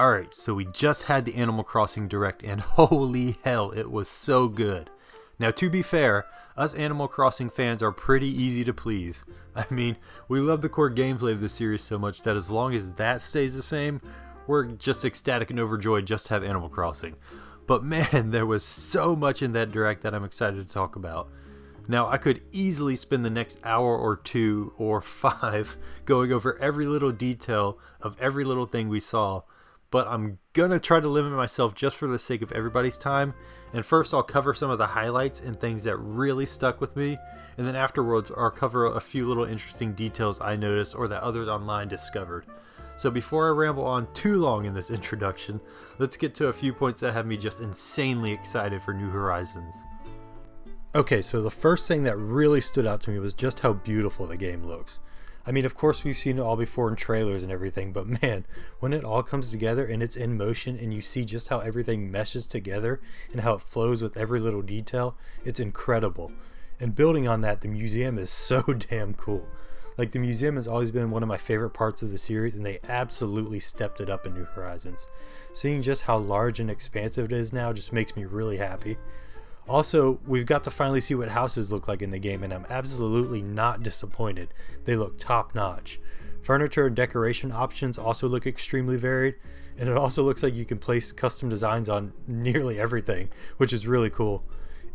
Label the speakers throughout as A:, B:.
A: Alright, so we just had the Animal Crossing Direct and holy hell, it was so good. Now to be fair, us Animal Crossing fans are pretty easy to please. I mean, we love the core gameplay of the series so much that as long as that stays the same, we're just ecstatic and overjoyed just to have Animal Crossing. But man, there was so much in that Direct that I'm excited to talk about. Now, I could easily spend the next hour or 2 or 5 going over every little detail of every little thing we saw, but I'm gonna try to limit myself just for the sake of everybody's time. And first I'll cover some of the highlights and things that really stuck with me, and then afterwards I'll cover a few little interesting details I noticed or that others online discovered. So before I ramble on too long in this introduction, let's get to a few points that have me just insanely excited for New Horizons. Okay, so the first thing that really stood out to me was just how beautiful the game looks. I mean, of course we've seen it all before in trailers and everything, but man, when it all comes together and it's in motion and you see just how everything meshes together and how it flows with every little detail, it's incredible. And building on that, the museum is so damn cool. Like, the museum has always been one of my favorite parts of the series, and they absolutely stepped it up in New Horizons. Seeing just how large and expansive it is now just makes me really happy. Also, we've got to finally see what houses look like in the game, and I'm absolutely not disappointed. They look top notch. Furniture and decoration options also look extremely varied, and it also looks like you can place custom designs on nearly everything, which is really cool.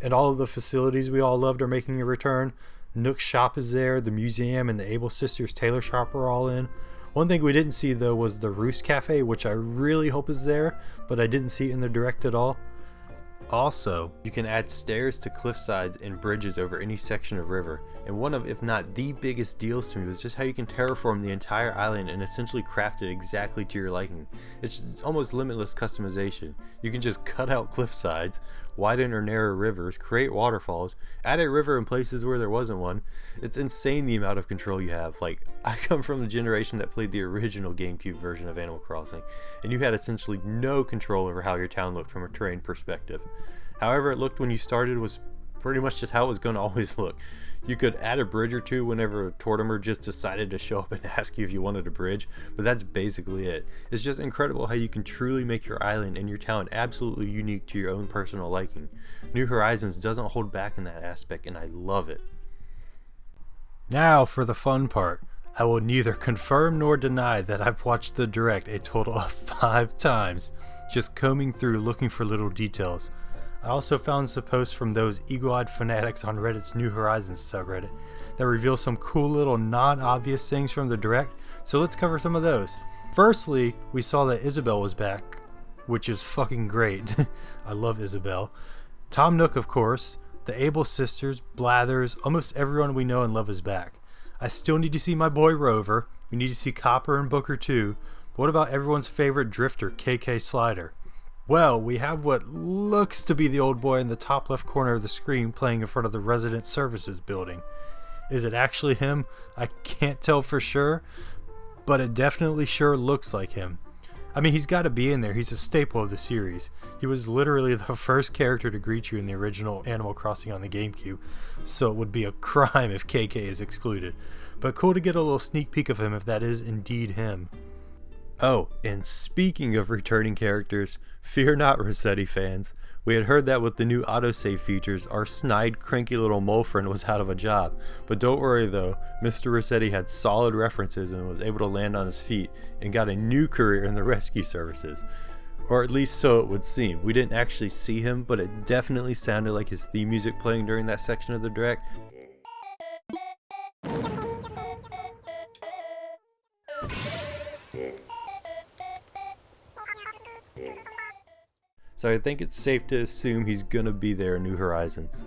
A: And all of the facilities we all loved are making a return. Nook's shop is there, the museum and the Able Sisters tailor shop are all in. One thing we didn't see though was the Roost Cafe, which I really hope is there, but I didn't see it in the Direct at all. Also, you can add stairs to cliff sides and bridges over any section of river, and one of, if not the biggest deals to me, was just how you can terraform the entire island and essentially craft it exactly to your liking. It's almost limitless customization. You can just cut out cliff sides, widen or narrow rivers, create waterfalls, add a river in places where there wasn't one. It's insane the amount of control you have. Like, I come from the generation that played the original GameCube version of Animal Crossing, and you had essentially no control over how your town looked from a terrain perspective. However it looked when you started was pretty much just how it was going to always look. You could add a bridge or two whenever a Tortimer just decided to show up and ask you if you wanted a bridge, but that's basically it. It's just incredible how you can truly make your island and your town absolutely unique to your own personal liking. New Horizons doesn't hold back in that aspect, and I love it. Now for the fun part. I will neither confirm nor deny that I've watched the Direct a total of 5 times, just combing through looking for little details. I also found some posts from those eagle-eyed fanatics on Reddit's New Horizons subreddit that reveal some cool little non-obvious things from the Direct, so let's cover some of those. Firstly, we saw that Isabelle was back, which is fucking great. I love Isabelle. Tom Nook, of course, the Able Sisters, Blathers, almost everyone we know and love is back. I still need to see my boy Rover, we need to see Copper and Booker too, but what about everyone's favorite drifter, KK Slider? Well, we have what looks to be the old boy in the top left corner of the screen playing in front of the Resident Services building. Is it actually him? I can't tell for sure, but it definitely sure looks like him. I mean, he's got to be in there. He's a staple of the series. He was literally the first character to greet you in the original Animal Crossing on the GameCube, so it would be a crime if KK is excluded. But cool to get a little sneak peek of him if that is indeed him. Oh, and speaking of returning characters, fear not, Rossetti fans. We had heard that with the new autosave features, our snide, cranky little mole friend was out of a job. But don't worry though, Mr. Rossetti had solid references and was able to land on his feet and got a new career in the rescue services. Or at least so it would seem. We didn't actually see him, but it definitely sounded like his theme music playing during that section of the Direct. So I think it's safe to assume he's gonna be there in New Horizons.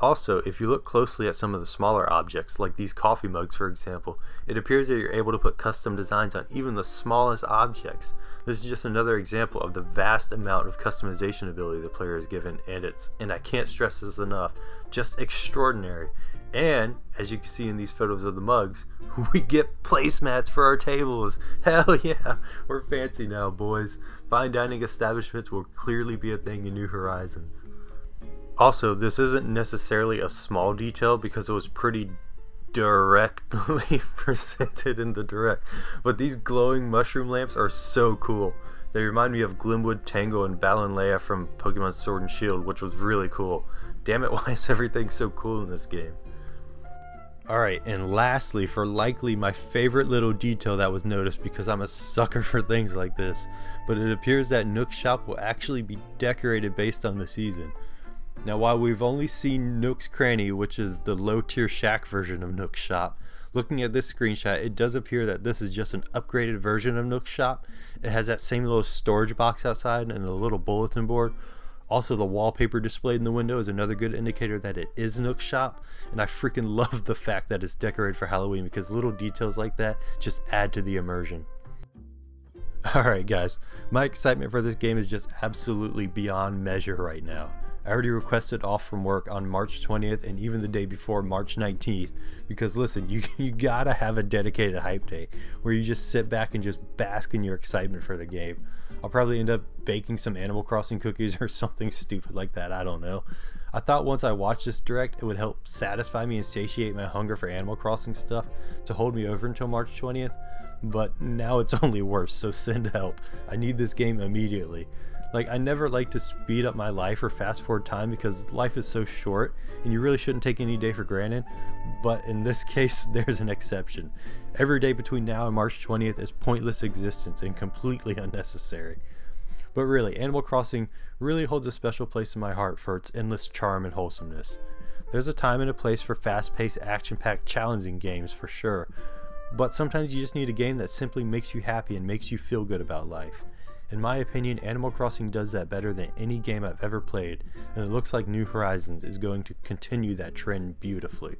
A: Also, if you look closely at some of the smaller objects, like these coffee mugs for example, it appears that you're able to put custom designs on even the smallest objects. This is just another example of the vast amount of customization ability the player is given, and I can't stress this enough, just extraordinary. And, as you can see in these photos of the mugs, we get placemats for our tables. Hell yeah, we're fancy now, boys. Fine dining establishments will clearly be a thing in New Horizons. Also, this isn't necessarily a small detail because it was pretty directly presented in the direct. But these glowing mushroom lamps are so cool. They remind me of Glimwood, Tango, and Balanleia from Pokemon Sword and Shield, which was really cool. Damn it, why is everything so cool in this game? Alright, and lastly, for likely my favorite little detail that was noticed because I'm a sucker for things like this, but it appears that Nook's shop will actually be decorated based on the season. Now, while we've only seen Nook's Cranny, which is the low-tier shack version of Nook's shop, looking at this screenshot, it does appear that this is just an upgraded version of Nook's shop. It has that same little storage box outside and a little bulletin board. Also, the wallpaper displayed in the window is another good indicator that it is Nook's shop, and I freaking love the fact that it's decorated for Halloween because little details like that just add to the immersion. Alright guys, my excitement for this game is just absolutely beyond measure right now. I already requested off from work on March 20th and even the day before March 19th because listen, you gotta have a dedicated hype day where you just sit back and just bask in your excitement for the game. I'll probably end up baking some Animal Crossing cookies or something stupid like that, I don't know. I thought once I watched this direct it would help satisfy me and satiate my hunger for Animal Crossing stuff to hold me over until March 20th, but now it's only worse, so send help. I need this game immediately. Like, I never like to speed up my life or fast forward time because life is so short and you really shouldn't take any day for granted, but in this case there's an exception. Every day between now and March 20th is pointless existence and completely unnecessary. But really, Animal Crossing really holds a special place in my heart for its endless charm and wholesomeness. There's a time and a place for fast-paced, action-packed, challenging games for sure, but sometimes you just need a game that simply makes you happy and makes you feel good about life. In my opinion, Animal Crossing does that better than any game I've ever played, and it looks like New Horizons is going to continue that trend beautifully.